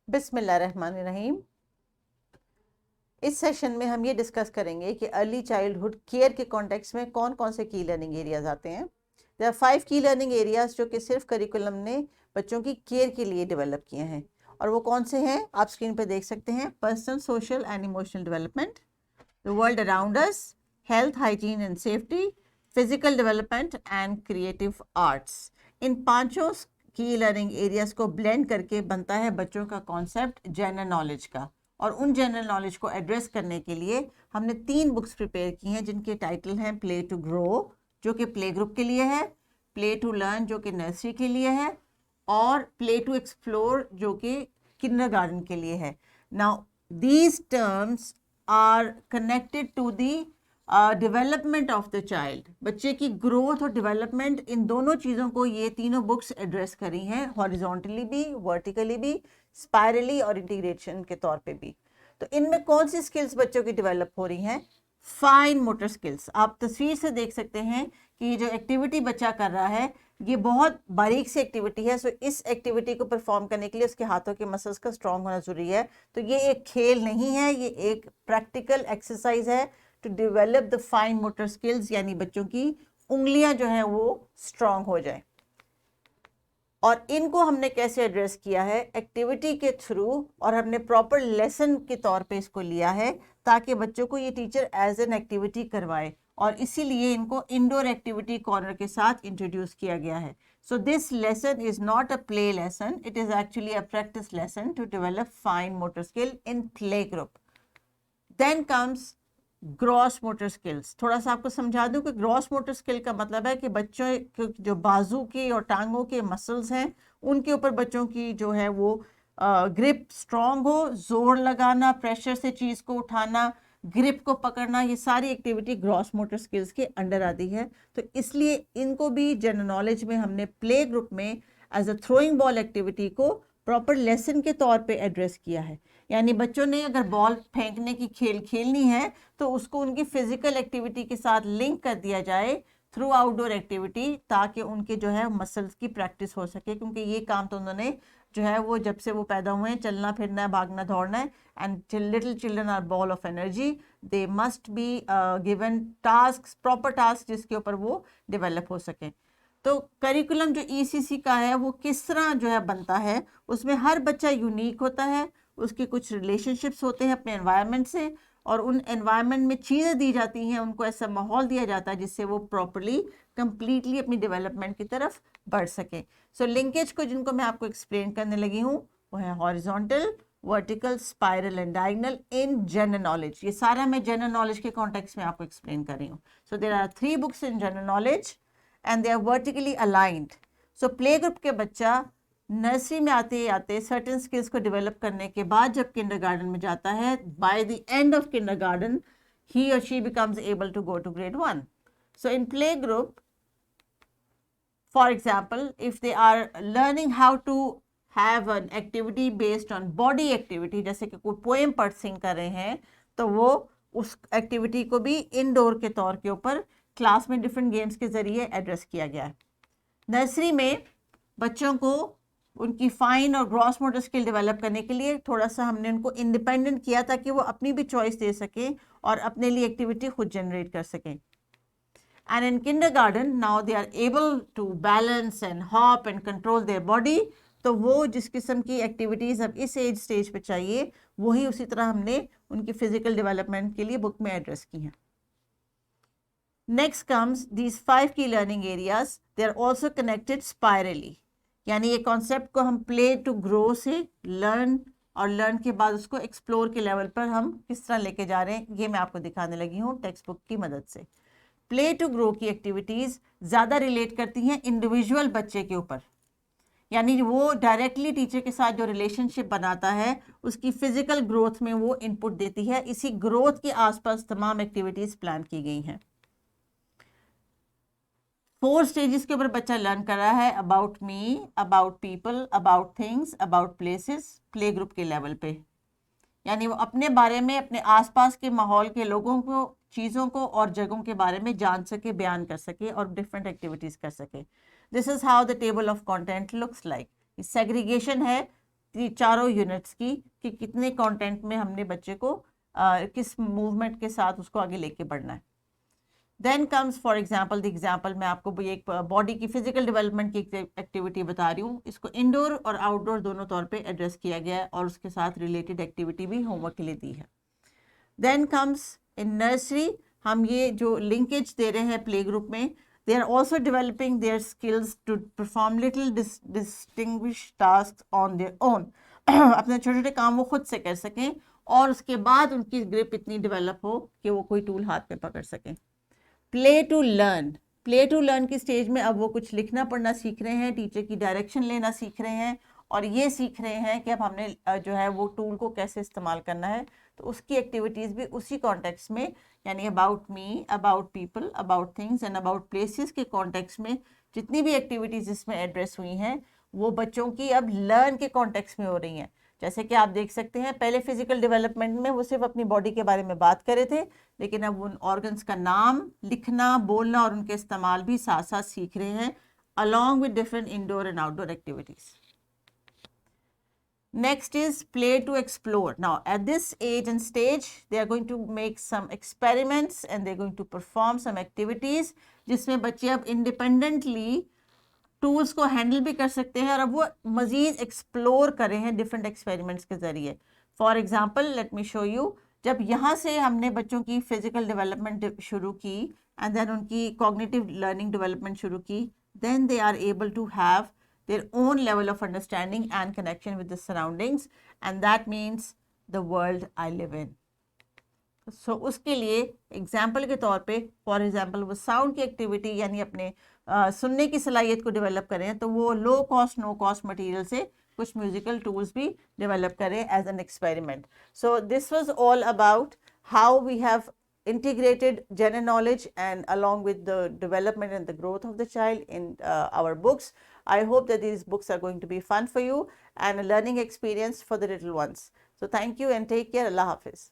बिस्मिल्लाहिर्रहमानिर्रहीम। इस सेशन में हम ये डिस्कस करेंगे कि अर्ली चाइल्डहुड केयर के कॉन्टेक्स्ट में कौन कौन से की लर्निंग एरियाज आते हैं। देयर आर 5 की लर्निंग एरियाज जो कि सिर्फ करिकुलम ने बच्चों की केयर के लिए डेवलप किए हैं। और वो कौन से हैं आप स्क्रीन पर देख सकते हैं। Personal, social and emotional development, the world around us, health, hygiene and safety, physical development and creative arts. इन पांचों की लर्निंग एरियाज को ब्लेंड करके बनता है बच्चों का कॉन्सेप्ट जनरल नॉलेज का। और उन जनरल नॉलेज को एड्रेस करने के लिए हमने 3 बुक्स प्रिपेयर की हैं जिनके टाइटल हैं प्ले टू ग्रो जो कि प्ले ग्रुप के लिए है, प्ले टू लर्न जो कि नर्सरी के लिए है, और प्ले टू एक्सप्लोर जो कि किंडरगार्टन के लिए है। Now these terms are connected to the development of the child. बच्चे की ग्रोथ और डेवलपमेंट, इन दोनों चीज़ों को ये तीनों बुक्स एड्रेस करी हैं, हॉरिजॉन्टली भी, वर्टिकली भी, स्पायरली और इंटीग्रेशन के तौर पे भी। तो इनमें कौन सी स्किल्स बच्चों की डेवलप हो रही हैं? Fine motor skills. आप तस्वीर से देख सकते हैं कि ये जो एक्टिविटी बच्चा कर रहा है ये बहुत बारीक सी एक्टिविटी है। सो इस एक्टिविटी को परफॉर्म करने के लिए उसके हाथों के मसल्स का स्ट्रांग होना जरूरी है। तो ये एक खेल नहीं है, ये एक प्रैक्टिकल एक्सरसाइज है to develop the fine motor skills, यानी बच्चों की उंगलियां जो हैं वो स्ट्रांग हो जाए। और इनको हमने कैसे एड्रेस किया है? एक्टिविटी के थ्रू, और हमने प्रॉपर लेसन के तौर पे इसको लिया है ताकि बच्चों को ये टीचर एज एन एक्टिविटी करवाए। और इसीलिए इनको इंडोर एक्टिविटी कॉर्नर के साथ इंट्रोड्यूस किया गया है। So this lesson is not a play lesson, it is actually a practice lesson to develop fine motor skill in play group. Then comes gross motor skills. थोड़ा सा आपको समझा दूं कि ग्रॉस मोटर स्किल का मतलब है कि बच्चों के जो बाजू के और टांगों के मसल्स हैं उनके ऊपर बच्चों की जो है वो ग्रिप स्ट्रांग हो, जोर लगाना, प्रेशर से चीज़ को उठाना, ग्रिप को पकड़ना, ये सारी एक्टिविटी ग्रॉस मोटर स्किल्स के अंडर आती है। तो इसलिए इनको भी जनरल नॉलेज में हमने प्ले ग्रुप में as a throwing ball activity को प्रॉपर लेसन के तौर पे एड्रेस किया है। यानी बच्चों ने अगर बॉल फेंकने की खेल खेलनी है तो उसको उनकी फिजिकल एक्टिविटी के साथ लिंक कर दिया जाए थ्रू आउटडोर एक्टिविटी, ताकि उनके जो है मसल्स की प्रैक्टिस हो सके। क्योंकि ये काम तो उन्होंने जो है वो जब से वो पैदा हुए हैं, चलना फिरना है, भागना दौड़ना है। And little children are ball of energy, they must be given task, proper task जिसके ऊपर वो डेवलप हो सके। तो करिकुलम जो ईसीसी का है वो किस तरह जो है बनता है, उसमें हर बच्चा यूनिक होता है, उसके कुछ रिलेशनशिप्स होते हैं अपने एनवायरनमेंट से, और उन एनवायरनमेंट में चीज़ें दी जाती हैं, उनको ऐसा माहौल दिया जाता है जिससे वो प्रॉपरली कंप्लीटली अपनी डेवलपमेंट की तरफ बढ़ सके। सो लिंकेज को जिनको मैं आपको एक्सप्लेन करने लगी हूँ वो है horizontal, vertical, spiral and diagonal in general knowledge. ये सारा मैं जनरल नॉलेज के कॉन्टेक्स्ट में आपको एक्सप्लेन कर रही हूँ। So there are 3 books in general knowledge and they are vertically aligned. So play group के बच्चा नर्सरी में आते आते सर्टेन स्किल्स को डेवलप करने के बाद जब किंडरगार्टन में जाता है, by the end of kindergarten he और she becomes able to go to grade 1. So in play group, for example, if they are learning how to have an activity based on body activity, जैसे कि कोई poem पढ़ सिंग कर रहे हैं, तो वो उस एक्टिविटी को भी इंडोर के तौर के ऊपर क्लास में डिफरेंट गेम्स के जरिए एड्रेस किया गया है। नर्सरी में बच्चों को उनकी फाइन और ग्रॉस मोटर स्किल डेवलप करने के लिए थोड़ा सा हमने उनको इंडिपेंडेंट किया ताकि वो अपनी भी चॉइस दे सकें और अपने लिए एक्टिविटी खुद जनरेट कर सकें। And in kindergarten now they are able to balance and hop and control their body. तो वो जिस किस्म की एक्टिविटीज़ अब इस एज स्टेज पे चाहिए वही उसी तरह हमने उनकी फिजिकल डेवलपमेंट के लिए बुक में एड्रेस की हैं। नेक्स्ट कम्स दीज 5 की learning areas, they are also connected spirally. यानी ये कॉन्सेप्ट को हम प्ले टू ग्रो से लर्न, और लर्न के बाद उसको एक्सप्लोर के लेवल पर हम किस तरह लेके जा रहे हैं, ये मैं आपको दिखाने लगी हूँ टेक्स्ट बुक की मदद से। प्ले टू ग्रो की एक्टिविटीज़ ज़्यादा रिलेट करती हैं इंडिविजुअल बच्चे के ऊपर, यानी वो डायरेक्टली टीचर के साथ जो रिलेशनशिप बनाता है उसकी फिजिकल ग्रोथ में वो इनपुट देती है। इसी ग्रोथ के आसपास तमाम एक्टिविटीज़ प्लान की गई हैं। 4 स्टेजेस के ऊपर बच्चा लर्न कर रहा है, about me, about people, about things, about places, play group के लेवल पे। यानी वो अपने बारे में, अपने आसपास के माहौल के लोगों को, चीज़ों को और जगहों के बारे में जान सके, बयान कर सके और डिफरेंट एक्टिविटीज़ कर सके। This is how the table of content looks like. Segregation है, चारों यूनिट्स की कि कितने कंटेंट में हमने बच्चे को किस मूवमेंट के साथ उसको आगे लेके बढ़ना है। Then comes for example the example, मैं आपको एक बॉडी की फिजिकल डेवलपमेंट की एक्टिविटी बता रही हूँ। इसको इंडोर और आउटडोर दोनों तौर पे एड्रेस किया गया है और उसके साथ रिलेटेड एक्टिविटी भी होमवर्क के लिए दी है। देन कम्स इन नर्सरी, हम ये जो लिंकेज दे रहे हैं प्ले ग्रुप में, they are also developing their skills to perform little distinguish task on their own. अपने छोटे छोटे काम वो खुद से कर सकें और उसके बाद उनकी ग्रिप इतनी डेवलप हो कि वो कोई टूल हाथ में पकड़ सकें। Play to learn, play to learn की स्टेज में अब वो कुछ लिखना पढ़ना सीख रहे हैं, टीचर की डायरेक्शन लेना सीख रहे हैं और ये सीख रहे हैं कि अब हमने जो है वो टूल को कैसे इस्तेमाल करना है। तो उसकी एक्टिविटीज़ भी उसी कॉन्टेक्स्ट में, यानी about me, about people, about things and about places के कॉन्टेक्स्ट में जितनी भी एक्टिविटीज़ इसमें एड्रेस हुई हैं वो बच्चों की अब लर्न के कॉन्टेक्स्ट में हो रही हैं। जैसे कि आप देख सकते हैं पहले फिजिकल डेवलपमेंट में वो सिर्फ अपनी बॉडी के बारे में बात कर रहे थे, लेकिन अब उन ऑर्गन्स का नाम, लिखना, बोलना और उनके इस्तेमाल भी साथ साथ सीख रहे हैं along with different indoor and outdoor activities. Next is play to explore. Now at this age and stage they are going to make some experiments and they're going to perform some activities जिसमें बच्चे अब independently tools को handle भी कर सकते हैं और अब वो मज़ीद एक्सप्लोर कर रहे हैं डिफरेंट एक्सपेरिमेंट्स के ज़रिए। For example let me show you, जब यहाँ से हमने बच्चों की फिजिकल डेवलपमेंट शुरू की एंड देन उनकी कॉग्निटिव लर्निंग डेवलपमेंट शुरू की, then they are able to have their own level of understanding and connection with the surroundings and that means the world I live in. So उसके लिए example के तौर पे for example वो sound की activity यानी अपने सुनने की सलाहियत को डेवलप करें तो वो low cost no cost material से कुछ म्यूजिकल टूल्स भी डेवलप करें as an experiment. So this was all about how we have integrated general knowledge and along with the development and the growth of the child in our books. I hope that these books are going to be fun for you and a learning experience for the little ones. So thank you and take care. Allah Hafiz.